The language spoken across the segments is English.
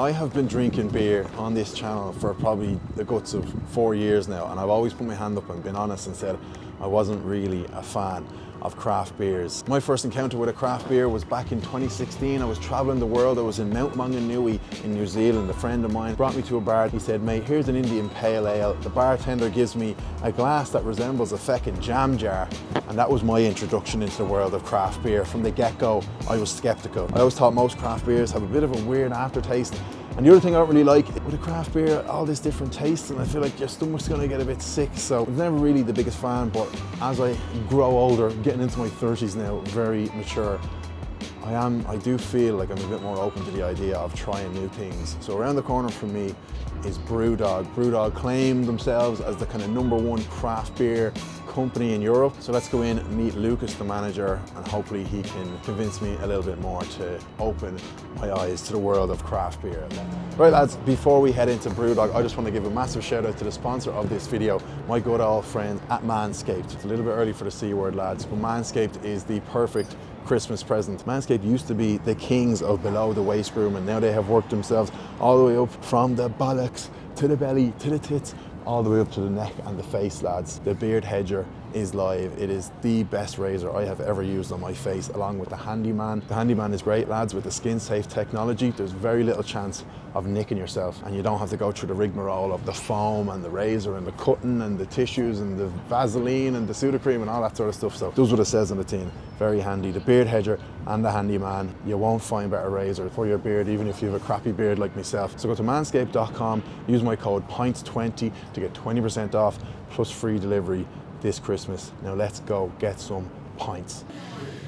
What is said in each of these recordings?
I have been drinking beer on this channel for probably the guts of 4 years now, and I've always put my hand up and been honest and said I wasn't really a fan of craft beers. My first encounter with a craft beer was back in 2016. I was traveling the world. I was in Mount Maunganui in New Zealand. A friend of mine brought me to a bar. He said, mate, here's an Indian Pale Ale. The bartender gives me a glass that resembles a feckin' jam jar. And that was my introduction into the world of craft beer. From the get-go, I was skeptical. I always thought most craft beers have a bit of a weird aftertaste. And the other thing I don't really like with a craft beer, all this different tastes, and I feel like your stomach's gonna get a bit sick. So I was never really the biggest fan, but as I grow older, getting into my 30s now, very mature, I do feel like I'm a bit more open to the idea of trying new things. So around the corner from me is Brewdog. Brewdog claim themselves as the kind of #1 craft beer company in Europe. So let's go in and meet Lucas, the manager, and hopefully he can convince me a little bit more to open my eyes to the world of craft beer. Right lads, before we head into Brewdog, I just want to give a massive shout out to the sponsor of this video, my good old friends at Manscaped. It's a little bit early for the C word lads, but Manscaped is the perfect Christmas present. Manscaped used to be the kings of below the waist grooming. Now they have worked themselves all the way up from the bollocks to the belly to the tits, all the way up to the neck and the face, lads. The Beard Hedger is live. It is the best razor I have ever used on my face, along with the Handyman. The Handyman is great, lads, with the skin safe technology. There's very little chance of nicking yourself, and you don't have to go through the rigmarole of the foam and the razor and the cutting and the tissues and the Vaseline and the Sudocreme and all that sort of stuff. So it does what it says on the tin. Very handy. The Beard Hedger and the Handyman. You won't find better razor for your beard, even if you have a crappy beard like myself. So go to manscaped.com, use my code PINTS20 to get 20% off plus free delivery this Christmas. Now let's go get some pints.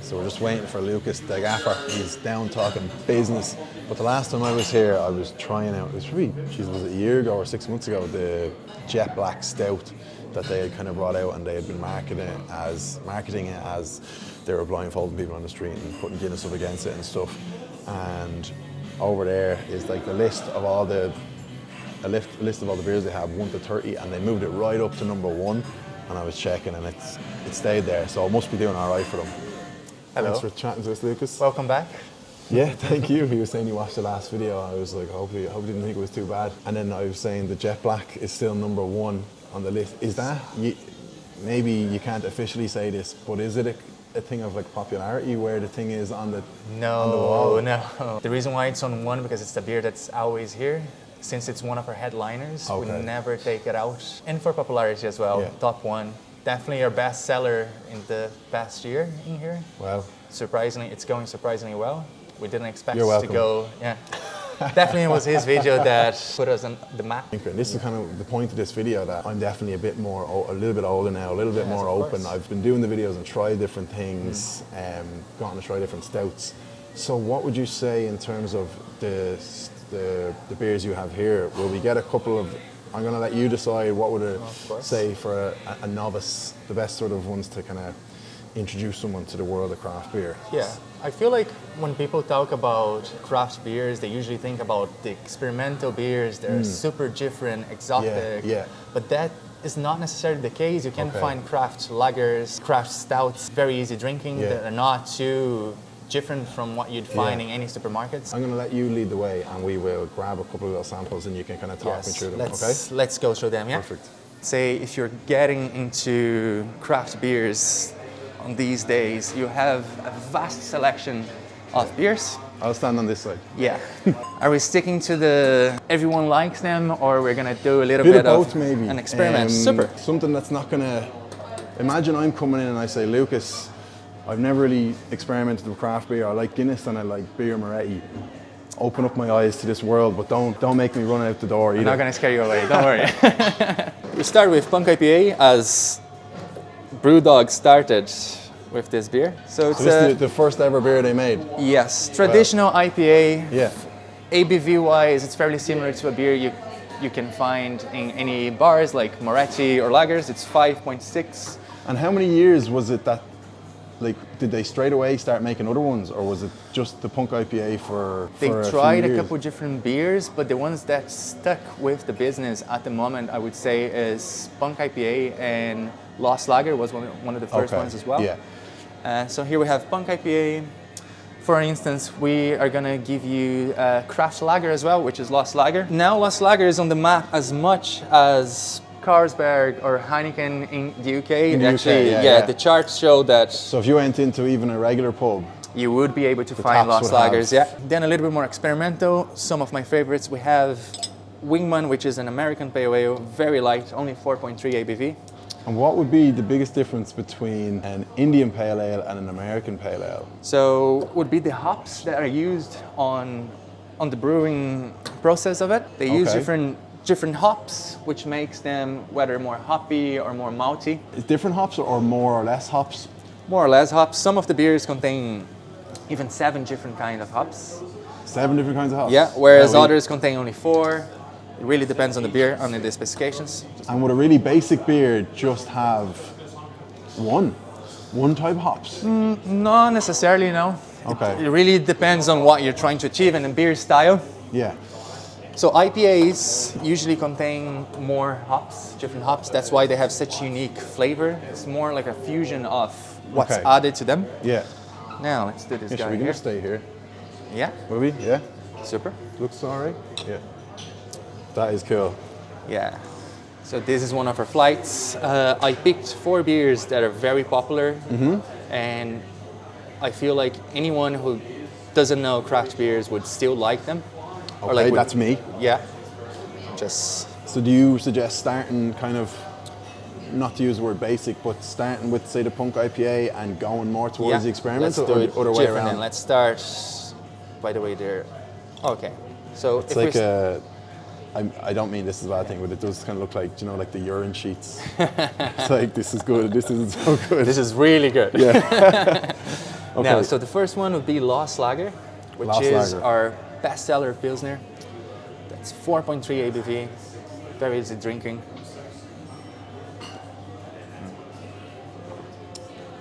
So we're just waiting for Lucas, the gaffer. He's down talking business. But the last time I was here, I was trying out, it was probably, was it a year ago or 6 months ago, the Jet Black Stout that they had kind of brought out, and they had been marketing it as they were blindfolding people on the street and putting Guinness up against it and stuff. And over there is like the list of all the list of all the beers they have, 1 to 30, and they moved it right up to #1. And I was checking, and it stayed there, so it must be doing all right for them. Hello. Thanks for chatting to us, Lucas. Welcome back. Yeah, thank you. He was saying you watched the last video. I was like, hopefully didn't think it was too bad. And then I was saying the Jet Black is still #1 on the list. Is that, maybe you can't officially say this, but is it a thing of like popularity where the thing is on the wall? No. The reason why it's on 1 because it's the beer that's always here. Since it's one of our headliners, we never take it out. And for popularity as well, top 1. Definitely our best seller in the past year in here. Wow. Surprisingly, it's going surprisingly well. We didn't expect You're it to welcome. go, Definitely it was his video that put us on the map. This is kind of the point of this video, that I'm definitely a little bit older now, a little bit more open. I've been doing the videos and tried different things, gotten to try different stouts. So what would you say in terms of the beers you have here? Will we get a couple of, I'm going to let you decide what would it say for a novice, the best sort of ones to kind of introduce someone to the world of craft beer? Yeah, I feel like when people talk about craft beers, they usually think about the experimental beers. They're super different, exotic. Yeah. But that is not necessarily the case. You can find craft lagers, craft stouts, very easy drinking. That are not too different from what you'd find in any supermarkets. I'm going to let you lead the way, and we will grab a couple of little samples and you can kind of talk me through them, Let's go through them, Perfect. Say if you're getting into craft beers on these days, you have a vast selection of beers. I'll stand on this side. Yeah. Are we sticking to the everyone likes them, or we're going to do a little bit of both, of maybe. An experiment? Super. Something that's not going to... Imagine I'm coming in and I say, Lucas, I've never really experimented with craft beer. I like Guinness and I like beer Moretti. Open up my eyes to this world, but don't make me run out the door either. I'm not going to scare you away, don't worry. We start with Punk IPA, as Brewdog started with this beer. So it's this is the first ever beer they made? Yes, traditional IPA. Yeah. ABV-wise, it's fairly similar to a beer you can find in any bars like Moretti or lagers. It's 5.6. And how many years was it that, like, did they straight away start making other ones, or was it just the Punk IPA for They a tried few a years? couple different beers, but the ones that stuck with the business at the moment, I would say, is Punk IPA, and Lost Lager was one of the first ones as well. Yeah. So here we have Punk IPA, For instance, we are gonna give you a craft lager as well, which is Lost Lager. Now Lost Lager is on the map as much as Carlsberg or Heineken in the UK. In the Actually, UK, yeah. the charts show that So if you went into even a regular pub, you would be able to find taps Lost would have- Lagers, yeah. Then a little bit more experimental. Some of my favorites, we have Wingman, which is an American pale ale, very light, only 4.3 ABV. and what would be the biggest difference between an Indian pale ale and an American pale ale? So would be the hops that are used on the brewing process of it. They use Okay. different hops, which makes them whether more hoppy or more malty. Is different hops or more or less hops? More or less hops. Some of the beers contain even 7 different kind of hops. 7 different kinds of hops? Yeah, whereas we- others contain only 4. It really depends on the beer, on the specifications. And would a really basic beer just have one type of hops? Not necessarily, no. Okay. It really depends on what you're trying to achieve in a beer style. Yeah. So IPAs usually contain more hops, different hops. That's why they have such unique flavor. It's more like a fusion of what's Okay. added to them. Yeah. Now let's do this Yeah, guy should we here. just stay here? Yeah, Will we? Yeah. super. Looks alright. Yeah. That is cool. Yeah. So this is one of our flights. I picked 4 beers that are very popular, and I feel like anyone who doesn't know craft beers would still like them. Okay, that's me. Yeah. Just So do you suggest starting kind of, not to use the word basic, but starting with, say, the Punk IPA and going more towards the experimental, let's do or it the other way different around? then. Let's start. By the way, there. Okay. So It's like I don't mean this is a bad thing, but it does kind of look like, you know, like the urine sheets. It's like, this is good, this isn't so good. this is really good. Yeah. Okay. Now, so the first one would be Lost Lager, which Lost is Lager. our bestseller Pilsner. That's 4.3 ABV, very easy drinking.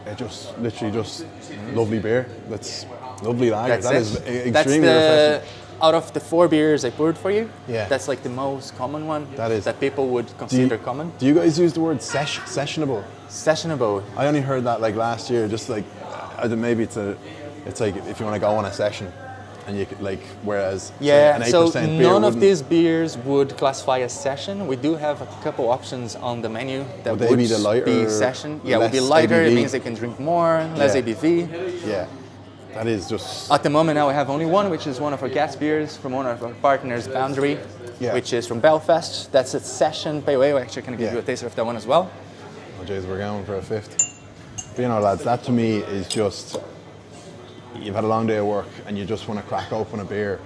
It just, literally just lovely beer. That's lovely lager. That's That it. is That's extremely the, refreshing. out of the 4 beers I poured for you, Yeah. that's like the most common one That is. that people would Do you, consider common. do you guys use the word sessionable? Sessionable. I only heard that like last year, just like, I don't, maybe it's like if you want to go on a session and you could like, whereas say, Yeah, an 8% so beer none of wouldn't- these beers would classify as session. We do have a couple options on the menu that Would they be the lighter, be session. Yeah, would be less lighter. It ABV? means they can drink more, less Yeah. ABV. Yeah, that is just, At the moment now we have only one, which is one of our gas beers from one of our partners, Boundary, Yeah. which is from Belfast. That's a session pale ale. Actually, can I give Yeah. you a taster of that one as well? oh jeez, we're going for a 5th. But you know lads, that to me is just, you've had a long day of work and you just want to crack open a beer.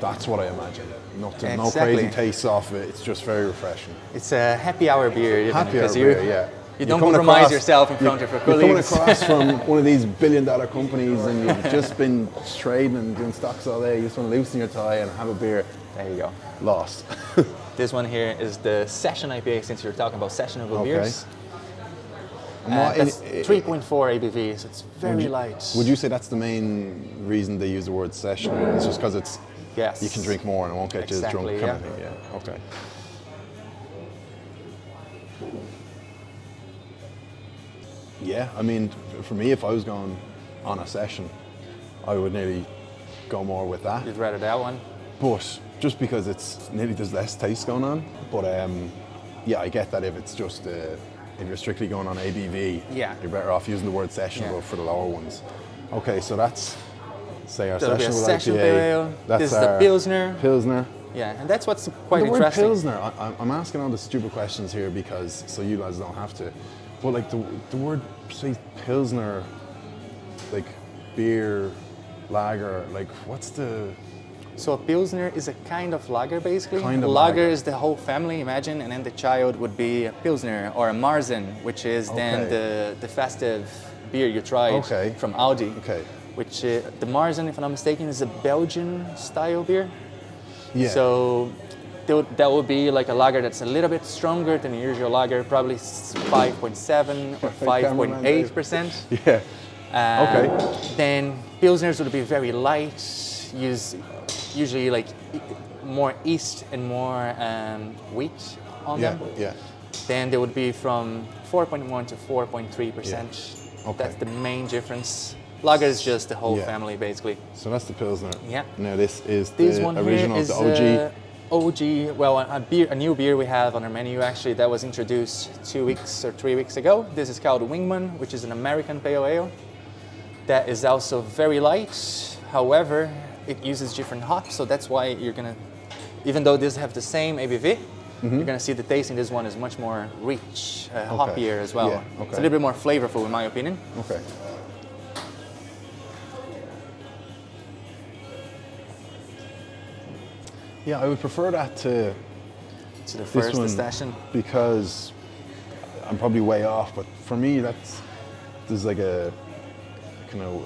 That's what I imagine. Nothing, no Exactly. crazy tastes off it. It's just very refreshing. It's a happy hour beer. even, Happy hour because beer, yeah. You You're don't coming compromise across- yourself in front of your You're coming colleagues. across from one of these billion-dollar companies and you've just been trading and doing stocks all day. You just want to loosen your tie and have a beer. There you go. Lost. This one here is the Session IPA, since you're talking about sessionable Okay. beers. And what That's in- 3.4 ABV, so it's very light. Would you say that's the main reason they use the word session? It's just because it's, Yes. you can drink more and it won't get you as drunk Exactly, kind of yeah. thing. Yeah. Okay. Yeah, I mean, for me, if I was going on a session, I would nearly go more with that. You'd rather that one? But just because it's nearly there's less taste going on. But yeah, I get that if it's just if you're strictly going on ABV, Yeah. you're better off using the word sessionable Yeah. for the lower ones. Okay, so that's say our That'll be a sessionable session IPA. pale ale. That's This is the our Pilsner. Pilsner. Yeah, and that's what's quite The word interesting. Pilsner, I'm asking all the stupid questions here because so you guys don't have to. But like the word say Pilsner, like beer, lager, like what's the So a Pilsner is a kind of lager, basically. Kind of lager lager. is the whole family, imagine, and then the child would be a Pilsner or a Marzen, which is then Okay. the festive beer you tried Okay. from Audi. Okay. Which the Marzen, if I'm not mistaken, is a Belgian style beer. yeah? So that would be like a lager that's a little bit stronger than the usual lager, probably 5.7 or 5.8%. yeah. Okay. Then Pilsners would be very light, usually like more yeast and more wheat on Yeah. them. Yeah. Then they would be from 4.1 to 4.3%. Yeah. Okay. That's the main difference. Lager is just the whole Yeah. family, basically. So that's the Pilsner. Yeah. Now this is This the one original, here is the OG. OG. Well, a new beer we have on our menu actually that was introduced 2 weeks or 3 weeks ago. This is called Wingman, which is an American pale ale. That is also very light. However, it uses different hops, so that's why you're gonna, even though these have the same ABV, you're gonna see the taste in this one is much more rich, hoppier as well. Yeah, okay. It's a little bit more flavorful, in my opinion. Okay. Yeah, I would prefer that to To the this first one station. because I'm probably way off, but for me there's like a kind of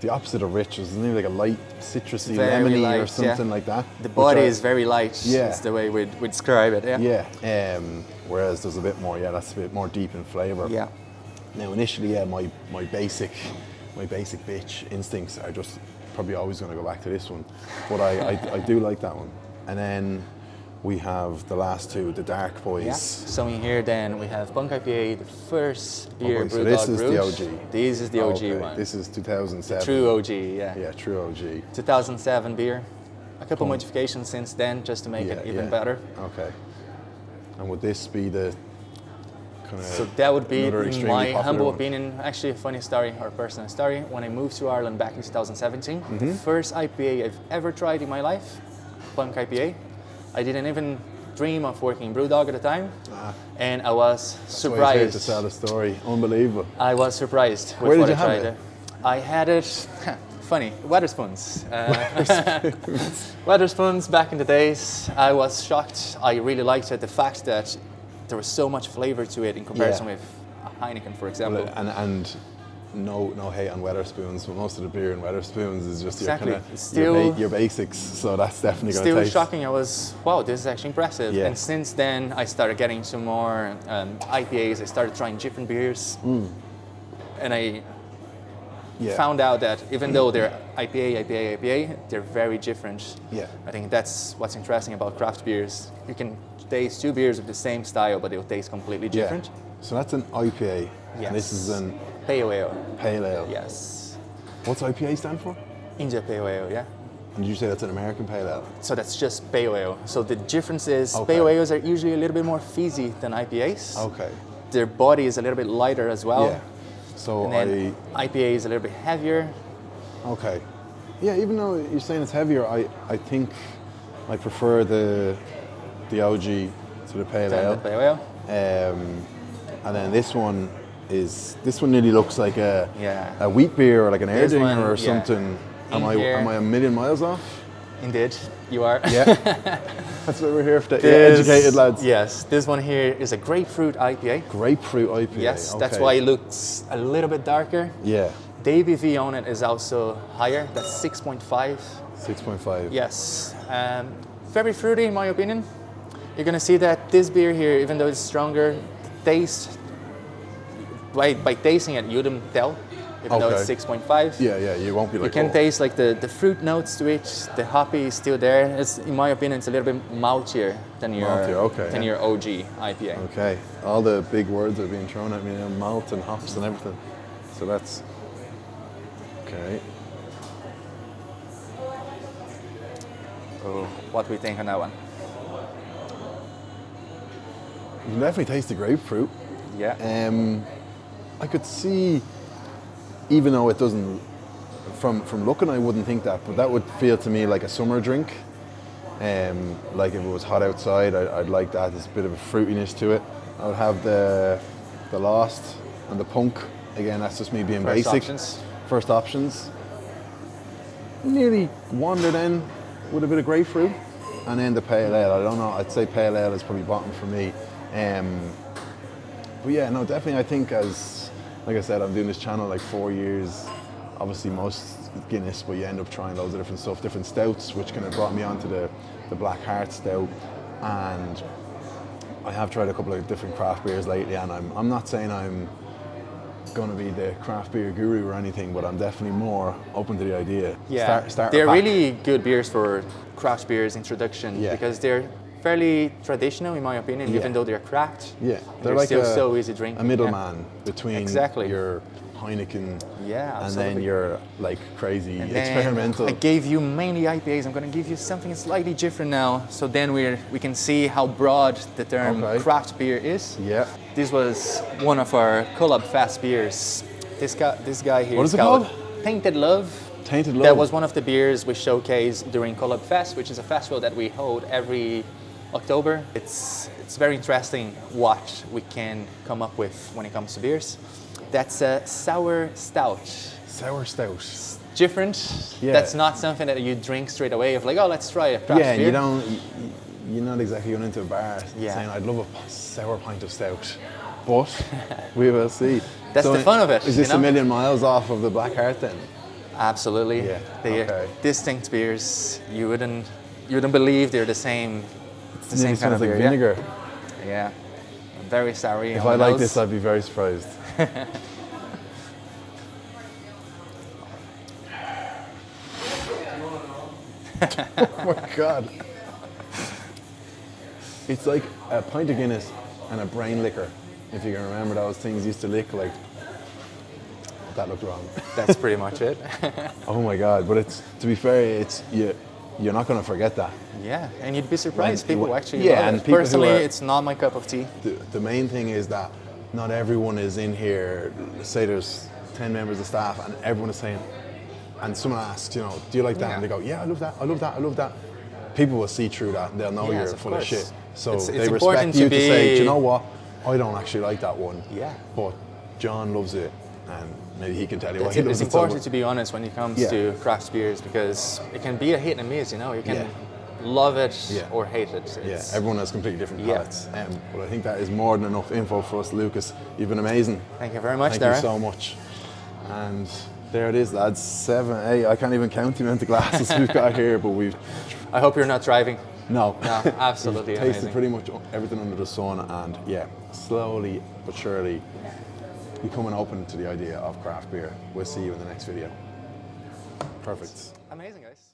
the opposite of rich. Isn't it like a light citrusy, Very lemony or light, something yeah. like that? The which body I- is very light. Yeah. That's the way we'd describe it. Yeah. Yeah. Whereas there's a bit more. Yeah, that's a bit more deep in flavour. Yeah. Now initially, yeah, my basic bitch instincts are just probably always going to go back to this one, but I do like that one. And then we have the last two, the Dark Boys. Yeah. So in here then we have Punk IPA, the first beer Okay, so Brewdog this is brewed. the OG. This is the OG Okay, one. This is 2007. True OG, yeah. Yeah, true OG. 2007 beer. A couple modifications since then just to make it even better. Okay. And would this be the kind of So that would be, another in extremely my popular humble one? opinion, actually a funny story or personal story. When I moved to Ireland back in 2017, Mm-hmm. the first IPA I've ever tried in my life, Punk IPA. I didn't even dream of working in Brewdog at the time, and I was That's why he's here to surprised. tell the story. Unbelievable. I was surprised with Where did what you I have tried it? there. I had it, funny, Wetherspoons. Wetherspoons back in the days. I was shocked. I really liked it. The fact that there was so much flavor to it in comparison with a Heineken, for example. And no hate on Wetherspoons, but most of the beer in Wetherspoons is just Exactly. your kind It's of still- your basics. So that's definitely going to Still taste. shocking. I was, wow, this is actually impressive. Yeah. And since then, I started getting some more IPAs. I started trying different beers. And I Yeah. found out that even though they're IPA, they're very different. Yeah. I think that's what's interesting about craft beers. You can taste two beers of the same style, but they'll taste completely Yeah. different. So that's an IPA. Yes. And this is an Pale ale. pale ale. Yes. What's IPA stand for? India Pale Ale, yeah. And did you say that's an American pale ale? So that's just pale ale. So the difference is Okay. pale ales are usually a little bit more fizzy than IPAs. Okay. Their body is a little bit lighter as well. Yeah. So And then IPA is a little bit heavier. okay. Yeah, even though you're saying it's heavier, I think I prefer the OG to the pale than ale. the pale ale. And then this one nearly looks like Yeah. a wheat beer or like an This Erdinger one, or yeah. something. Am In I a million miles off? Indeed, you are. Yeah. That's what we're here for. This- Educated lads. Yes, this one here is a grapefruit IPA. Grapefruit IPA. Yes, that's okay. why it looks a little bit darker. Yeah. The ABV on it is also higher. That's 6.5. 6.5. Yes, very fruity in my opinion. You're gonna see that this beer here, even though it's stronger, taste by tasting it, you wouldn't tell, even though it's Okay. 6.5. Yeah, you won't be like, You can oh. taste like the fruit notes to it. The hoppy is still there. It's, in my opinion, it's a little bit maltier than your Maltier, okay, than yeah. your OG IPA. Okay, all the big words are being thrown at me now, malt and hops and everything. So that's, okay. So what do we think on that one? You can definitely taste the grapefruit. Yeah. I could see, even though it doesn't, from looking I wouldn't think that, but that would feel to me like a summer drink. Like if it was hot outside, I'd like that. There's a bit of a fruitiness to it. I would have the Lost and the Punk. Again, that's just me being First basic. options. First options. Nearly wander then with a bit of grapefruit. And then the pale ale. I don't know, I'd say pale ale is probably bottom for me. But yeah, no, definitely I think like I said, I'm doing this channel like 4 years. Obviously most Guinness, but you end up trying loads of different stuff, different stouts, which kind of brought me onto the Black Heart Stout. And I have tried a couple of different craft beers lately, and I'm not saying I'm going to be the craft beer guru or anything, but I'm definitely more open to the idea. Yeah, Start a they're pack. really good beers for craft beers introduction Yeah. because they're fairly traditional in my opinion, Yeah. even though they're cracked. Yeah, They're like still so easy drinking. a middleman between Exactly. your Heineken, Yeah, and absolutely. then your like crazy And then experimental. I gave you mainly IPAs. I'm going to give you something slightly different now. So then we can see how broad the term Okay. craft beer is. Yeah. This was one of our collab fast beers. This guy here. What is it called called? Tainted Love. Tainted Love. That was one of the beers we showcased during Collab Fest, which is a festival that we hold every October. It's very interesting what we can come up with when it comes to beers. That's a sour stout. Sour stout. Different. Yeah. That's not something that you drink straight away of like, oh, let's try a craft Yeah, beer. you don't. You're not exactly going into a bar Yeah. saying, "I'd love a sour pint of stout," but we will see. That's the fun of it, Is this you know? a million miles off of the Black Heart then? Absolutely. Yeah, They okay. are distinct beers. You wouldn't believe they're the same. It's the same It kind of smells like beer. Yeah. vinegar. Yeah. Very sour. If I like this, I'd be very surprised. Oh my god. It's like a pint of Guinness and a brain liquor. If you can remember those things used to lick like. That looked wrong. That's pretty much it. Oh my god! But it's, to be fair, it's you're not going to forget that. Yeah, and you'd be surprised. When- People actually yeah, love and it. people who Personally, are- it's not my cup of tea. The main thing is that not everyone is in here. Say there's 10 members of staff, and everyone is saying, and someone asks, you know, do you like that? Yeah. And they go, yeah, I love that, I love that, I love that. People will see through that. They'll know Yes, you're of full of course. shit. So It's they important respect you to to say, be- do you know what? I don't actually like that one. Yeah. But John loves it, and maybe he can tell you why he It's loves it so important much. to be honest when it comes Yeah. to craft beers because it can be a hit and miss. You know, you can Yeah. love it Yeah. or hate it. Yeah, It's- everyone has completely different Yeah. palates. But I think that is more than enough info for us, Lucas. You've been amazing. Thank you very much, Thank Darren. you so much. And there it is, lads. 7, 8. I can't even count the amount of glasses we've got here, but we've I hope you're not driving. no, No, absolutely tasted amazing. pretty much everything under the sun, and yeah, slowly but surely becoming open to the idea of craft beer. We'll see you in the next video. Perfect. Amazing, guys.